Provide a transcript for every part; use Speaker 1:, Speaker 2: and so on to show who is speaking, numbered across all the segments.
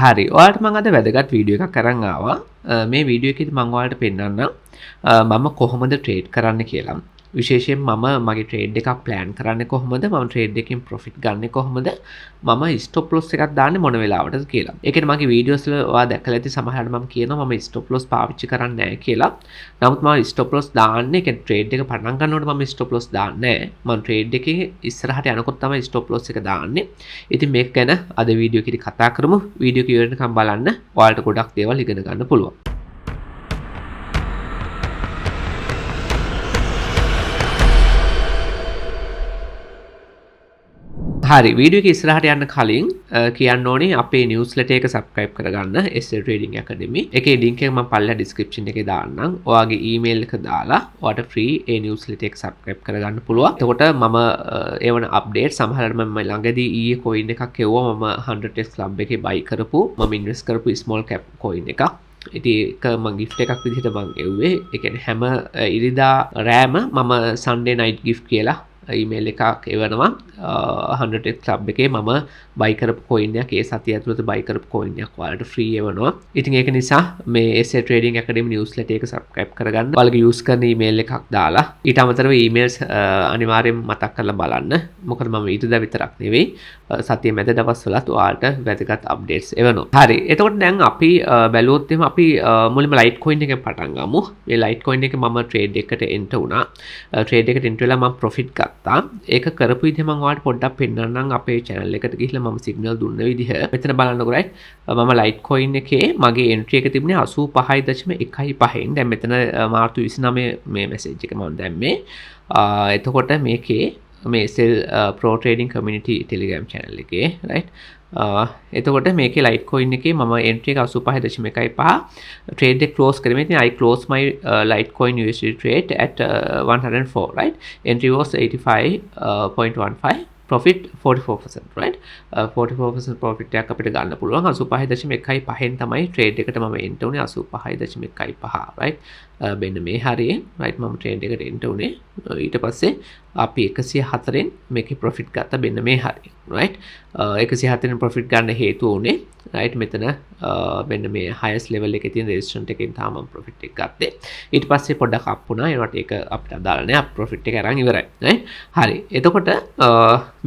Speaker 1: හරි. ඔයාලට මම අද වැදගත් වීඩියෝ එකක් අරන් ආවා. මේ වීඩියෝ එකේදී මම ඔයාලට පෙන්නන්නම් මම කොහොමද ට්‍රේඩ් කරන්න කියලා. විශේෂයෙන් මම මගේ ට්‍රේඩ් එකක් ප්ලෑන් කරන්නේ කොහොමද? මම ට්‍රේඩ් එකකින් ප්‍රොෆිට් ගන්නෙ කොහොමද? මම ස්ටොප් ලොස් එකක් දාන්නේ මොන වෙලාවටද කියලා. ඒ කියන්නේ මගේ වීඩියෝස් වල ඔයා දැකලා ඇති සමහරවිට මම කියනවා මම ස්ටොප් ලොස් පාවිච්චි කරන්නේ නැහැ කියලා. නමුත් මම ස්ටොප් ලොස් දාන්නේ කියන්නේ ට්‍රේඩ් එක පටන් ගන්නකොට මම ස්ටොප් ලොස් දාන්නේ නැහැ. මම ට්‍රේඩ් එකේ ඉස්සරහට යනකොට තමයි ස්ටොප් ලොස් එක දාන්නේ. ඉතින් මේක ගැන අද වීඩියෝ එකේදී කතා කරමු. වීඩියෝ එක ඉවරනකම් බලන්න. ඔයාලට ගොඩක් දේවල් ඉගෙන ගන්න පුළුවන්. හරි වීඩියෝ එක ඉස්සරහට යන්න කලින් කියන්න ඕනේ අපේ නිවුස්ලෙටර් එක සබ්ස්ක්‍රයිබ් කරගන්න SL Trading Academy. ඒකේ ලින්ක් එක මම පල්ලා ඩිස්ක්‍රිප්ෂන් එකේ දාන්නම්. ඔයාගේ ඊමේල් එක දාලා ඔයාට ෆ්‍රී ඒ නිවුස්ලෙටර් එක සබ්ස්ක්‍රයිබ් කරගන්න පුළුවන්. එතකොට මම එවන අප්ඩේට් සමහරවිට මම ළඟදී ඊයේ coin එකක් එවුවා මම 100x club එකේ buy කරපු මම ඉන්වෙස්ට් කරපු small cap coin එකක්. ඉතින් ඒක මම gift එකක් විදිහට මම එව්වේ. ඒ කියන්නේ හැම ඉරිදා රෑම මම Sunday night gift කියලා ඊමේල් එකක් එවනවා 100x club එකේ මම buy කරපු coin එකක් ඒ සතිය ඇතුළත buy කරපු coin එකක් ඔයාලට free එවනවා. ඉතින් ඒක නිසා මේ SA Trading Academy newsletter එක subscribe කරගන්න. ඔයාලගේ use කරන email එකක් දාලා ඊට අමතරව emails අනිවාර්යෙන් මතක් කරලා බලන්න. මොකද මම ඊටදා විතරක් නෙවෙයි සතිය මැද දවස්වලත් ඔයාලට වැදගත් updates එවනවා. හරි. එතකොට දැන් අපි බැලුවොත් එහෙම අපි මුලින්ම Litecoin එකෙන් පටන් ගමු. මේ Litecoin එක මම trade එකකට enter වුණා. trade එකට enter වෙලා මම profit ගත්තා. ඒක කරපු විදිහ මම ඔයාලට පොඩ්ඩක් පෙන්නන්නම් අපේ channel එකට ගිහිල්ලා මම signal දුන්න විදිහ. මෙතන බලන්නකෝ right. මම Litecoin එකේ මගේ entry එක තිබුණේ 85.15න්. දැන් මෙතන මාර්තු 29 මේ message එක මම දැම්මේ. එතකොට මේකේ මේ SL Pro Trading Community Telegram channel එකේ right. එතකොට මේකේ Litecoin එකේ මම entry එක 85.15 trade එක close කරේ. ඉතින් I close my Litecoin USD trade at 104 right. Entry was 85.15 profit 44% right. 44% profit එකක් අපිට ගන්න පුළුවන්. 85.15න් තමයි trade එකට මම enter උනේ 85.15 right. මෙන්න මේ හරියේ right මම trade එකට enter උනේ. ඊට පස්සේ අපි 104න් මේකේ profit ගත්තා මෙන්න මේ හරිය right. 104න් profit ගන්න හේතුව උනේ right මෙතන මෙන්න මේ highest level එකේ තියෙන resistance එකෙන් තමයි මම profit එක ගත්තේ. ඊට පස්සේ පොඩ්ඩක් up වුණා. ඒකට ඒක අපිට අදාළ නෑ. profit එක අරන් ඉවරයි right. හරි. එතකොට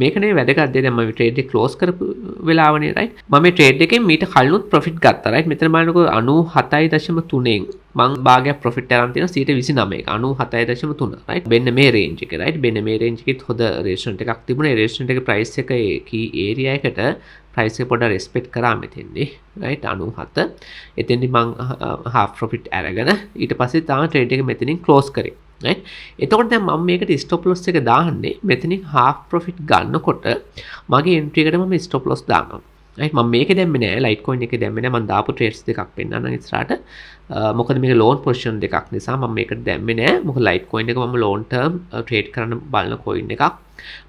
Speaker 1: මේකනේ වැදගත් දේ. දැන් මම trade එක close කරපු වෙලාවනේ right. මම මේ trade එකෙන් මීට කලිනුත් profit ගත්තා right. මෙතන බලනකො 97.3න් මං භාගයක් profit අරන් තියෙනවා 29ක 97.3 right. මෙන්න මේ range එක right. මෙන්න මේ range එකෙත් හොඳ resistance එකක් තිබුණා. ඒ resistance එකේ price එක ඒ key area එකට price එක පොඩ්ඩක් respect කරා මෙතෙන්දී right 97. එතෙන්දී මං half profit අරගෙන ඊට පස්සේ තමයි trade එක මෙතනින් close කරේ right. එතකොට දැන් මම මේකට stop loss එක දාන්නේ මෙතනින් half profit ගන්නකොට මගේ entry එකට මම stop loss දානවා right. මම මේකේ දැම්මේ නෑ Litecoin එකේ දැම්මේ නෑ. මම දාපු trades දෙකක් පෙන්නන්නම් ඉස්සරහට. මොකද මේක loan position දෙකක් නිසා මම මේකට දැම්මේ නෑ. මොකද Litecoin එක මම long term trade කරන්න බලන coin එකක්.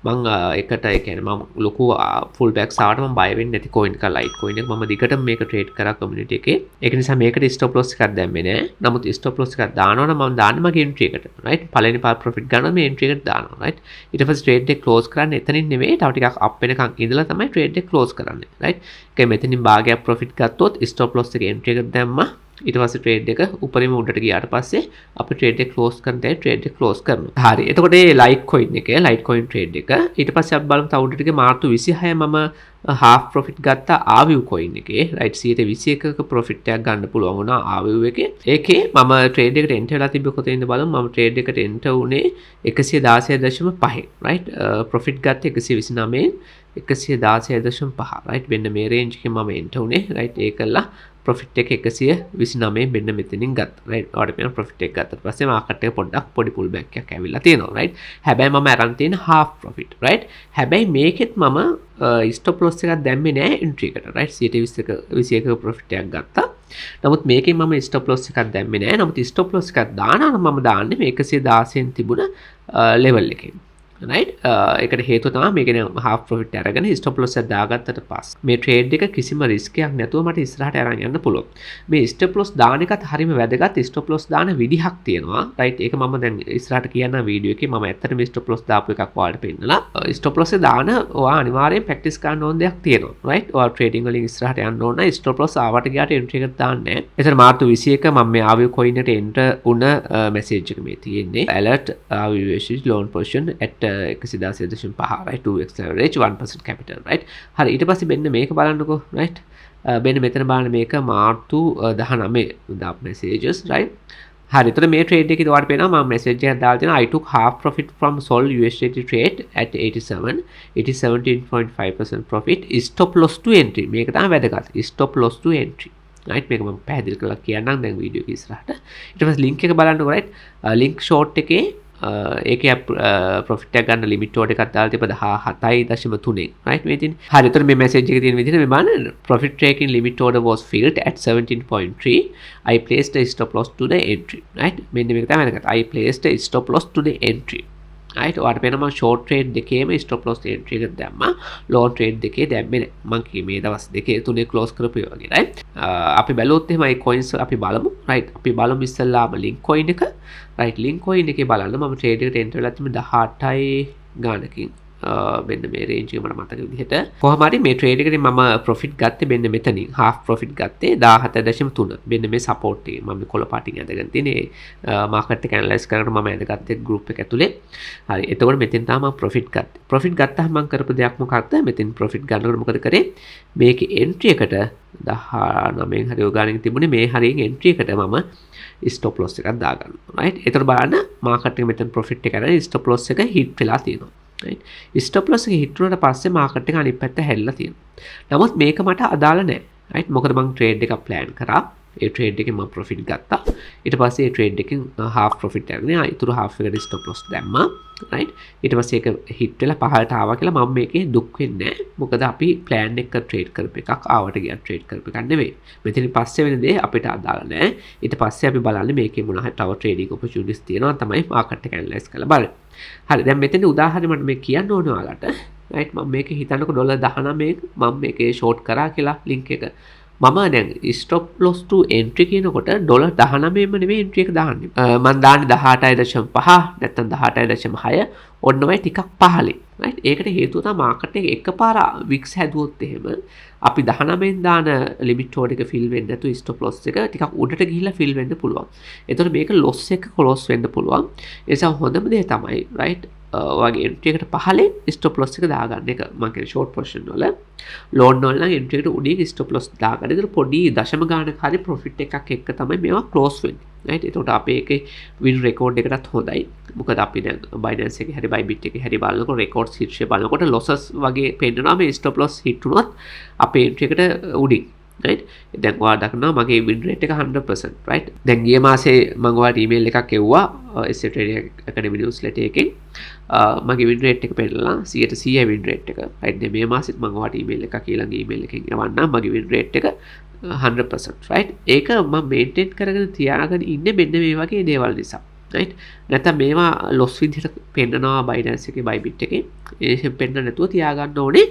Speaker 1: මම එකට ඒ කියන්නේ මම ලොකු full backs ආවට මම buy වෙන්නේ නැති coin එක Litecoin එක. මම දිගටම මේක trade කරා community එකේ. ඒක නිසා මේකට stop loss එකක් දැම්මේ නෑ. නමුත් stop loss එකක් දානවා නම් මම දාන්නේ මගේ entry එකට right. පළවෙනි පාර profit ගන්නවා මේ entry එකට දානවා right. ඊට පස්සේ trade එක close කරන්නේ එතනින් නෙවෙයි. තව ටිකක් up වෙනකන් ඉඳලා තමයි trade එක close කරන්නේ right. ඒකයි මෙතනින් භාගයක් profit ගත්තොත් stop loss එක entry එකට දැම්මා. ඊට පස්සේ trade එක උඩරිම උඩට ගියාට පස්සේ අපි trade එක close කරන තැන trade එක close කරනවා. හරි. එතකොට මේ Litecoin trade එක ඊට පස්සේ අපි බලමු තව උඩට ගිය මාර්තු 26 මම half profit ගත්තා ආවිව් coin එකේ right 121ක profit එකක් ගන්න පුළුවන් වුණා ආවිව් එකේ. ඒකේ මම trade එකට enter වෙලා තිබ්බ කොතනින්ද බලමු. මම trade එකට enter වුණේ 116.5 right. profit ගත්තේ 129න් 116.5 right. මෙන්න මේ range එකේ මම enter වුණේ right. ඒකලා profit එක 129 මෙන්න මෙතනින් ගත්තා right. ඔයාලට පේන profit එක ගත්තට පස්සේ market එක පොඩ්ඩක් පොඩි pull back එකක් ඇවිල්ලා තියෙනවා right. හැබැයි මම අරන් තියෙන half profit right. හැබැයි මේකෙත් මම stop loss එකක් දැම්මේ නෑ entry එකට right. 21ක profit එකක් ගත්තා. නමුත් මේකෙන් මම stop loss එකක් දැම්මේ නෑ. නමුත් stop loss එකක් දානවා නම් මම දාන්නේ මේ 116න් තිබුණ level එකෙන් right ඒකට හේතුව තමයි මේක දැන් half profit අරගෙන stop loss එක දාගත්තට පස්සේ මේ trade එක කිසිම risk එකක් නැතුව මට ඉස්සරහට අරන් යන්න පුළුවන්. මේ stop loss දාන එකත් හරියම වැදගත්. stop loss දාන විදිහක් තියෙනවා. right ඒක මම දැන් ඉස්සරහට කියන්න වීඩියෝ එකේ මම ඇත්තටම stop loss දාපු එකක් ඔයාලට පෙන්නලා. stop loss එක දාන ඔයා අනිවාර්යෙන් practice කරන්න ඕන දෙයක් තියෙනවා. right ඔයා trading වලින් ඉස්සරහට යන්න ඕන නම් stop loss ආවට ගියාට entry එකක් දාන්න නැහැ. එතන මාර්තු 21 මම මේ ආවිය coin එකට enter වුණ message එක මේ තියෙන්නේ. alert usage loan position at 116.5 right 2x leverage 1% capital right හරි ඊට පස්සේ මෙන්න මේක බලන්නකෝ right මෙන්න මෙතන බලන්න මේක මාර්තු 19 දාපු messages right හරි එතන මේ trade එකේ ඔයාලට පේනවා මම message එකක් දාලා තියෙනවා I took half profit from sold USDT trade at 87 it is 17.5% profit stop loss to entry මේක තමයි වැදගත් stop loss to entry right මේක මම පැහැදිලි කරලා කියන්නම් දැන් වීඩියෝ එක ඉස්සරහට ඊට පස්සේ link එක බලන්නකෝ right link short එකේ ඒක ප්‍රොෆිට් එක ගන්න ලිමිට් ඕඩර් එකක් දාලා තිබ්බ 17.3 right මේ තියෙන හරි එතකොට මේ මැසේජ් එකේ තියෙන විදිහට මේ බලන්න profit taking limit order was filled at 17.3 I placed a stop loss to the entry right මෙන්න මේක තමයි වැදගත් I placed a stop loss to the entry right ඔයාලට පේනවා මම short trade දෙකේම stop loss entry එකක් දැම්මා long trade දෙකේ දැම්මේ නැහැ මම කී මේ දවස් දෙකේ තුනේ close කරපු වගේ right අපි බැලුවොත් එහෙම මේ coins අපි බලමු right අපි බලමු ඉස්සෙල්ලාම link coin එක right link coin එකේ බලන්න මම trade එකට enter වෙලා තිබුණේ 18යි ගානකින් මෙන්න මේ range එක මට මතක විදිහට කොහොම හරි මේ trade එකේ මම profit ගත්තේ මෙන්න මෙතනින් half profit ගත්තේ 17.3 මෙන්න මේ support එකේ මම කොළ පාටින් ඇඳගෙන තියෙන්නේ market එක analyze කරනකොට මම ඇඳගත්තේ group එක ඇතුලේ හරි එතකොට මෙතෙන් තමයි මම profit ගත්තාම මම කරපු දෙයක් මොකක්ද මෙතෙන් profit ගන්නකොට මොකද කරේ මේකේ entry එකට 19 හරි ඔගානින් තිබුණේ මේ හරියෙන් entry එකට මම stop loss එකක් දාගන්නවා right එතකොට බලන්න market එක මෙතන profit එක කරලා stop loss එක hit වෙලා තියෙනවා right stop loss එක hit වුණාට පස්සේ market එක අනිත් පැත්ත හැරිලා තියෙනවා නමුත් මේක මට අදාළ නැහැ right මොකද මම trade එකක් plan කරා ඒ trade එකෙන් මම profit ගත්තා ඊට පස්සේ ඒ trade එකෙන් half profit අරගෙන ඊටු half එකට stop loss දැම්මා right ඊට පස්සේ ඒක hit වෙලා පහළට ආවා කියලා මම මේකේ දුක් වෙන්නේ නැහැ මොකද අපි plan එක trade කරපු එකක් ආවට ගියා trade කරපු එකක් නෙවෙයි මෙතනින් පස්සේ වෙන දේ අපිට අදාළ නැහැ ඊට පස්සේ අපි බලන්නේ මේකේ මොන හරි තව trading opportunities තියෙනවා තමයි market එක analyze කරලා බලන්න හරි දැන් මෙතන උදාහරණයක් මට මේ කියන්න ඕනේ ඔයාලට right මම මේක හිතන්නකො $19 මම මේකේ short කරා කියලා link එක මම දැන් stop loss to entry කියනකොට $19ම නෙමෙයි entry එක දාන්නේ. මම දාන්නේ 18.5 නැත්නම් 18.6 ඔන්න ඔය ටිකක් පහලින්. right? ඒකට හේතුව තමයි මාකට් එක එකපාර වික්ස් හැදුවොත් එහෙම අපි 19න් දාන ලිමිට් ඕඩර් එක ෆිල් වෙන්නේ නැතු stop loss එක ටිකක් උඩට ගිහිල්ලා ෆිල් වෙන්න පුළුවන්. එතකොට මේක loss එක close වෙන්න පුළුවන්. ඒ නිසා හොඳම දේ තමයි right ඔයාගේ entry එකට පහලින් stop loss එක දාගන්න එක මම කියන්නේ short position වල long වල නම් entry එකට උඩින් stop loss දාගන්න. ඒක පොඩි දශම ගානක හරි profit එකක් එක්ක තමයි මේවා close වෙන්නේ. right එතකොට අපේ එකේ win record එකටත් හොඳයි. මොකද අපි දැන් Binance එකේ හරි Bybit එකේ හරි බලනකොට records history බලනකොට losses වගේ පෙන්නනවා මේ stop loss hit වුණොත් අපේ entry එකට උඩින් right දැන් ඔයා දක්නවා මගේ win rate එක 100% right දැන් ගිය මාසේ මම ඔයාලට email එකක් එව්වා SC Trading Academy newsletter එකෙන් මගේ win rate එක පෙන්නලා 100% win rate එක right දැන් මේ මාසෙත් මම ඔයාලට email එකක් ඊළඟ email එකෙන් යවන්නම් මගේ win rate එක 100% right ඒක මම maintain කරගෙන තියාගෙන ඉන්නේ මෙන්න මේ වගේ දේවල් නිසා right නැත්නම් මේවා loss විදිහට පෙන්නනවා Binance එකේ Bybit එකේ ඒක පෙන්න නැතුව තියාගන්න ඕනේ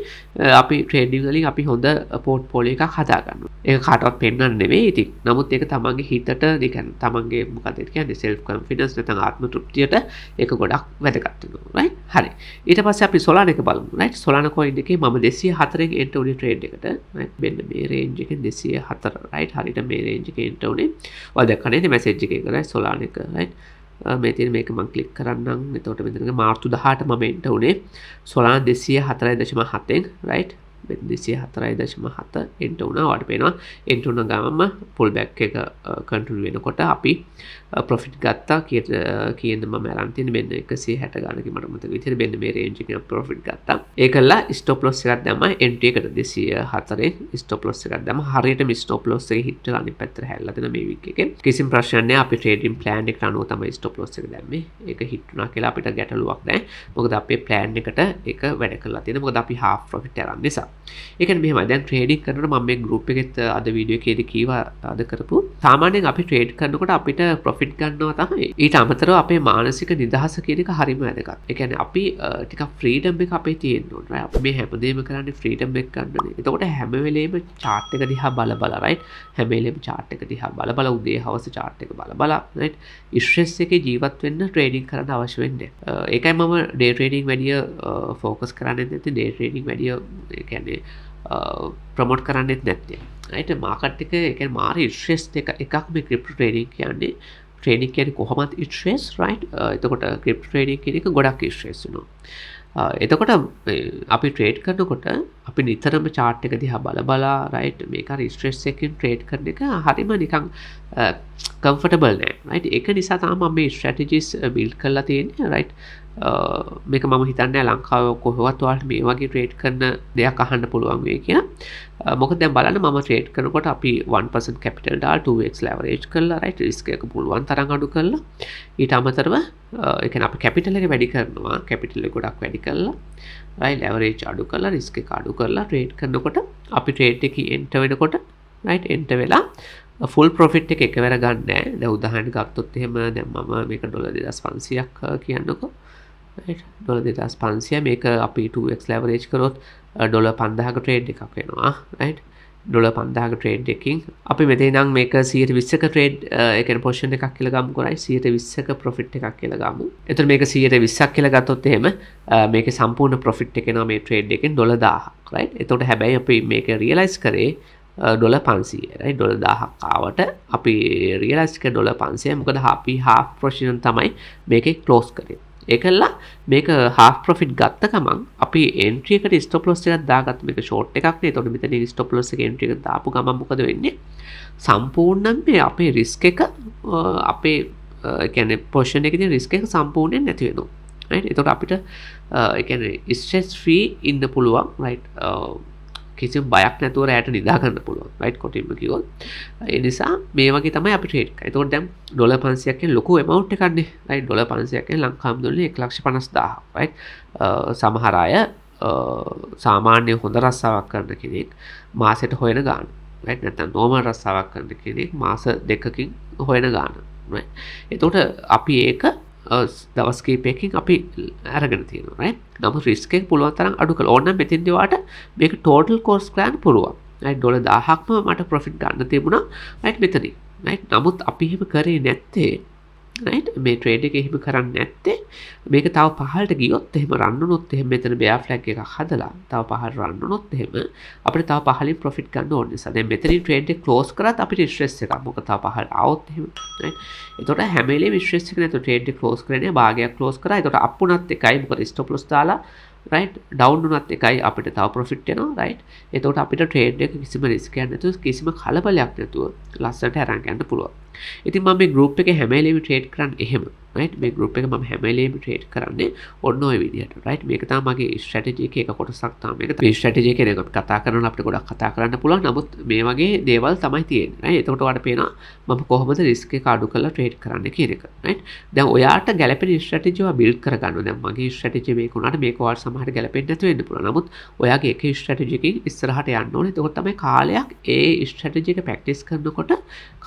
Speaker 1: අපි trading වලින් අපි හොඳ portfolio එකක් හදා ගන්න ඕනේ ඒක කාටවත් පෙන්නන්න නෙවෙයි ඉතින් නමුත් ඒක තමන්ගේ හිතට නිකන් තමන්ගේ මොකද කියන්නේ self confidence නැත්නම් ආත්ම තෘප්තියට ඒක ගොඩක් වැදගත් වෙනවා right හරි ඊට පස්සේ අපි Solana එක බලමු right Solana coin එකේ මම 204න් enter උනේ trade එකට right මෙන්න මේ range එකෙන් 204 right හරියට මේ range එකේ enter උනේ ඔයාලා දැක්කනේ මේ message එකේ right Solana එක right මේ තියෙන මේක මම ක්ලික් කරන්නම් එතකොට මෙතන මාර්තු 18 මම එන්ටර් උනේ Solana 204.7න් right 204.7 එන්ටර් උනා ඔයාලට පේනවා එන්ටර් උන ගමන්ම pull back එක කන්ටිනියු වෙනකොට අපි profit ගත්තා කීයද මම අරන් තියෙන්නේ මෙන්න 160 ගානකින් මට මතක විදිහට මෙන්න මේ range එකෙන් profit ගත්තා ඒකලා stop loss එකක් දැම්මා entry එකට 204න් stop loss එකක් දැම්මා හරියටම stop loss එක hit වෙලා අනිත් පැත්තට හැල්ලා දෙන මේ week එකේ කිසිම ප්‍රශ්නයක් නැහැ අපි trading plan එකට අනුව තමයි stop loss එක දැම්මේ ඒක hit වුණා කියලා අපිට ගැටලුවක් නැහැ මොකද අපේ plan එකට ඒක වැඩ කරලා තියෙනවා මොකද අපි half profit අරන් නිසා ඒ කියන්නේ මෙහෙමයි. දැන් ට්‍රේඩින් කරනකොට මම මේ ගෲප් එකෙත් අද වීඩියෝ එකේදී කීවා අද කරපු. සාමාන්‍යයෙන් අපි ට්‍රේඩ් කරනකොට අපිට ප්‍රොෆිට් ගන්නවා තමයි. ඊට අමතරව අපේ මානසික නිදහස කියන එක හරිම වැදගත්. ඒ කියන්නේ අපි ටිකක් ෆ්‍රීඩම් එක අපේ තියෙන්න ඕනේ. right? අපි මේ හැමදේම කරන්නේ ෆ්‍රීඩම් එක ගන්නනේ. එතකොට හැම වෙලේම chart එක දිහා බල බල right? හැම වෙලේම chart එක දිහා බල බල උදේ හවස chart එක බල බල right? ස්ට්‍රෙස් එකේ ජීවත් වෙන්න ට්‍රේඩින් කරන්න අවශ්‍ය වෙන්නේ. ඒකයි මම ඩේ ට්‍රේඩින් වැඩිය ෆෝකස් කරන්නේ නැති ඩේ ට්‍රේඩින් වැඩිය ඒ කියන්නේ ප්‍රමෝට් කරන්නෙත් නැත්තේ. right? මාකට් එක ඒ කියන්නේ මාරි ස්ට්‍රෙස් එකක් මේ ක්‍රිප්ටෝ ට්‍රේඩින් කියන්නේ. ට්‍රේඩින් කියන්නේ කොහොමද ස්ට්‍රෙස් right? එතකොට ක්‍රිප්ටෝ ට්‍රේඩින් කියන එක ගොඩක් ස්ට්‍රෙස් වෙනවා. එතකොට අපි ට්‍රේඩ් කරනකොට අපි නිතරම chart එක දිහා බල බලා right මේක හරි ස්ට්‍රෙස් එකකින් ට්‍රේඩ් කරන එක හරිම නිකන් කම්ෆර්ටබල් නෑ right? ඒක නිසා තමයි මම මේ ස්ට්‍රැටජිස් බිල්ඩ් කරලා තියෙන්නේ right? මේක මම හිතන්නේ ලංකාවේ කොහොමවත් ඔයාලට මේ වගේ ට්‍රේඩ් කරන දෙයක් අහන්න පුළුවන් වෙයි කියලා. මොකද දැන් බලන්න මම ට්‍රේඩ් කරනකොට අපි 1% capital දාලා 2x leverage කරලා right risk එක පුළුවන් තරම් අඩු කරලා ඊට අමතරව ඒ කියන්නේ අපි capital එක වැඩි කරනවා capital එක ගොඩක් වැඩි කරලා right leverage අඩු කරලා risk එක අඩු කරලා ට්‍රේඩ් කරනකොට අපි ට්‍රේඩ් එකේ enter වෙනකොට right enter වෙලා ෆුල් ප්‍රොෆිට් එක එකවර ගන්න නෑ. දැන් උදාහරණයක් ගත්තොත් එහෙම දැන් මම මේක $2500ක් කියන්නකෝ. right $2500 මේක අපි 2x leverage කරොත් $5000ක ට්‍රේඩ් එකක් වෙනවා right $5000ක ට්‍රේඩ් එකකින් අපි මෙතන නම් මේක 120ක ට්‍රේඩ් ඒ කියන්නේ පොසිෂන් එකක් කියලා ගමුකෝ right 120ක ප්‍රොෆිට් එකක් කියලා ගමු. එතකොට මේක 120ක් කියලා ගත්තොත් එහෙම මේකේ සම්පූර්ණ ප්‍රොෆිට් එක එනවා මේ ට්‍රේඩ් එකෙන් $1000ක් right. එතකොට හැබැයි අපි මේක රියලයිස් කරේ $500 right $1000ක් ආවට අපි රියලයිස් කරේ $500 මොකද අපි half position තමයි මේකේ ක්ලෝස් කරේ. ඒකලා මේක half profit ගත්ත ගමන් අපි entry එකට stop loss එකක් දාගත්ත මේක short එකක් නේ. එතකොට මෙතන stop loss එක entry එක දාපු ගමන් මොකද වෙන්නේ? සම්පූර්ණයෙන් මේ අපේ risk එක අපේ කියන්නේ position එකේ තියෙන risk එක සම්පූර්ණයෙන් නැති වෙනවා. right? එතකොට අපිට ඒ කියන්නේ stress free ඉන්න පුළුවන් right? කිසිම බයක් නැතුව රැයට නිදා ගන්න පුළුවන් right කොටින්ම කිව්වොත්. ඒ නිසා මේ වගේ තමයි අපි ට්‍රේඩ් කරන්නේ. එතකොට දැන් $500ක් කියන ලොකු amount එකක් නේ right $500ක් කියන ලංකාවේ දොලේ 1,50,000 right සමහර අය සාමාන්‍ය හොඳ රස්සාවක් කරන කෙනෙක් මාසෙට හොයන ගාන right නැත්නම් normal රස්සාවක් කරන කෙනෙක් මාස දෙකකින් හොයන ගාන right. එතකොට අපි ඒක දවස් කීපයකින් අපි අරගෙන තියෙනවා right. නමුත් රිස්ක් එක පුළුවන් තරම් අඩු කරලා ඕනනම් මෙතෙන්දී වාට මේක total cost ගන්න පුළුවන් right $1000ක්ම මට profit ගන්න තිබුණා right මෙතනින් right. නමුත් අපි එහෙම කරේ නැත්තේ right මේ ට්‍රේඩ් එක එහෙම කරන්නේ නැත්තේ මේක තව පහළට ගියොත් එහෙම රන් වුණොත් එහෙම මෙතන bear flag එකක් හදලා තව පහළ රන් වුණොත් එහෙම අපිට තව පහළින් profit ගන්න ඕන නිසා දැන් මෙතනින් ට්‍රේඩ් එක close කරත් අපිට stress එකක් මොකද තව පහළ આવොත් එහෙම right. එතකොට හැම වෙලේම stress එක නැතුව ට්‍රේඩ් එක close කරන්නේ භාගයක් close කරා. එතකොට up වුණත් එකයි මොකද stop loss දාලා right down වුණත් එකයි අපිට තව profit එනවා right. එතකොට අපිට ට්‍රේඩ් එක කිසිම risk එකක් නැතුව කිසිම කලබලයක් නැතුව ලස්සනට අරන් යන්න පුළුවන්. ඉතින් මම මේ group එකේ හැම වෙලේම ට්‍රේඩ් කරන්නේ එහෙම right. මේ group එක මම හැම වෙලේම ට්‍රේඩ් කරන්නේ ඔන්න ඔය විදිහට right. මේක තමයි මගේ strategy එකේ එක කොටසක් තමයි මේක. මේ strategy එකේ දැන් අපි කතා කරනවා අපිට ගොඩක් කතා කරන්න පුළුවන්. නමුත් මේ වගේ දේවල් තමයි තියෙන්නේ right. එතකොට ඔයාලට පේනවා මම කොහොමද risk එක අඩු කරලා ට්‍රේඩ් කරන්න කියන එක right. දැන් ඔයාට ගැළපෙන strategy ඔයා build කරගන්න. දැන් මගේ strategy මේක උනාට මේක ඔයාලට සමහරට ගැළපෙන්නේ නැතු වෙන්න පුළුවන්. නමුත් ඔයාගේ එක strategy එකකින් ඉස්සරහට යන්න ඕනේ. එතකොට තමයි කාලයක් ඒ strategy එක practice කරනකොට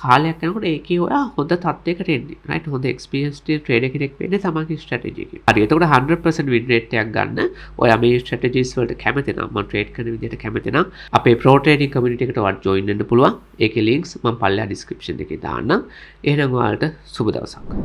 Speaker 1: කාලයක් යනකොට ඒකේ ඔයා හොඳ තත්යකට එන්නේ right. හොඳ experience ට්‍රේඩර් කෙනෙක් වෙන්නේ තමන්ගේ strategy එකෙන්. හරි. එතකොට 100% win rate එකක් ගන්න ඔයා මේ strategies වලට කැමති නම් මම ට්‍රේඩ් කරන විදිහට කැමති නම් අපේ pro trading community එකට ඔයාලා join වෙන්න පුළුවන්. ඒකේ links මම පල්ලෙහා description එකේ දාන්නම්. එහෙනම් ඔයාලට සුබ දවසක්.